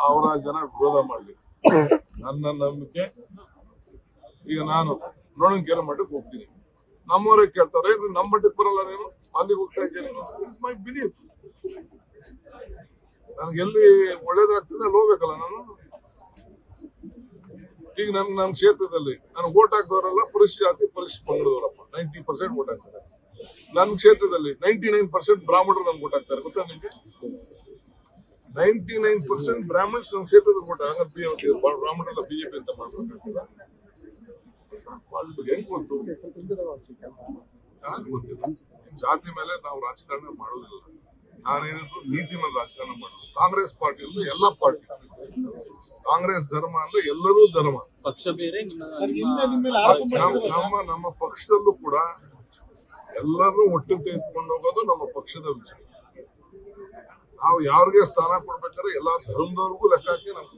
ಅವರ ಜನ ವಿರೋಧ ಮಾಡ್ಲಿ. ನನ್ನ ನಂಬಿಕೆ ಈಗ ನಾನು ನೋಡಂಕೇರ ಮಠಕ್ಕೆ ಹೋಗ್ತೀನಿ, ನಮ್ಮವರೇ ಕೇಳ್ತಾರೆ ನಮ್ಮ ಮಠಕ್ಕೆ ಬರಲ್ಲ ನೀನು ಅಲ್ಲಿಗೆ ಹೋಗ್ತಾ ಇದ್ದೀನಿ. It's my belief. ನನಗೆ ಎಲ್ಲಿ ಒಳ್ಳೇದಾಗ್ತದೆ ಅಲ್ಲಿ ಹೋಗ್ಬೇಕಲ್ಲ ನಾನು. ಈಗ ನನ್ನ ಕ್ಷೇತ್ರದಲ್ಲಿ ನನಗೆ ವೋಟ್ ಹಾಕಿದವರೆಲ್ಲ ಪರಿಶಿಷ್ಟ ಜಾತಿ ಪರಿಶಿಷ್ಟ ಪಂಗಡದವರಪ್ಪ. 90% ವೋಟ್ ಹಾಕ್ತಾರೆ. ನನ್ನ ಕ್ಷೇತ್ರದಲ್ಲಿ 99% ಬ್ರಾಹ್ಮಣರು ನನ್ಗೆ ವೋಟ್ ಹಾಕ್ತಾರೆ. ಗೊತ್ತಾ ನಿಮ್ಗೆ? 99% ಬ್ರಾಹ್ಮಣ್ಸ್ ನಮ್ಮ ಕ್ಷೇತ್ರದ ವೋಟ್. ಹಂಗ ಬ್ರಾಹ್ಮಣರೆಲ್ಲ ಬಿಜೆಪಿ ಅಂತ ಮಾಡ್ಬೇಕಾಗ್ತದ? ಹೆಂಗ್ ಗೊತ್ತು? ಯಾಕೆ ಗೊತ್ತಿಲ್ಲ? ಜಾತಿ ಮೇಲೆ ನಾವು ರಾಜಕಾರಣ ಮಾಡೋದಿಲ್ಲ. ನಾನೇನಿದ್ರು ನೀತಿ ಮೇಲೆ ರಾಜಕಾರಣ ಮಾಡೋದು. ಕಾಂಗ್ರೆಸ್ ಪಾರ್ಟಿ ಅಂದ್ರೆ ಎಲ್ಲ ಪಾರ್ಟಿ, ಕಾಂಗ್ರೆಸ್ ಧರ್ಮ ಅಂದ್ರೆ ಎಲ್ಲರೂ ಧರ್ಮ. ಪಕ್ಷ ಬೇರೆ ನಮ್ಮ ಪಕ್ಷದಲ್ಲೂ ಕೂಡ ಎಲ್ಲರೂ ಒಟ್ಟಿಗೆ ತೆಗೆದುಕೊಂಡು ಹೋಗೋದು ನಮ್ಮ ಪಕ್ಷದ ವಿಷಯ. ನಾವು ಯಾರಿಗೆ ಸ್ಥಾನ ಕೊಡ್ಬೇಕಾದ್ರೆ ಎಲ್ಲಾ ಧರ್ಮದವ್ರಿಗೂ ಲೆಕ್ಕ ಹಾಕಿ ನಾವು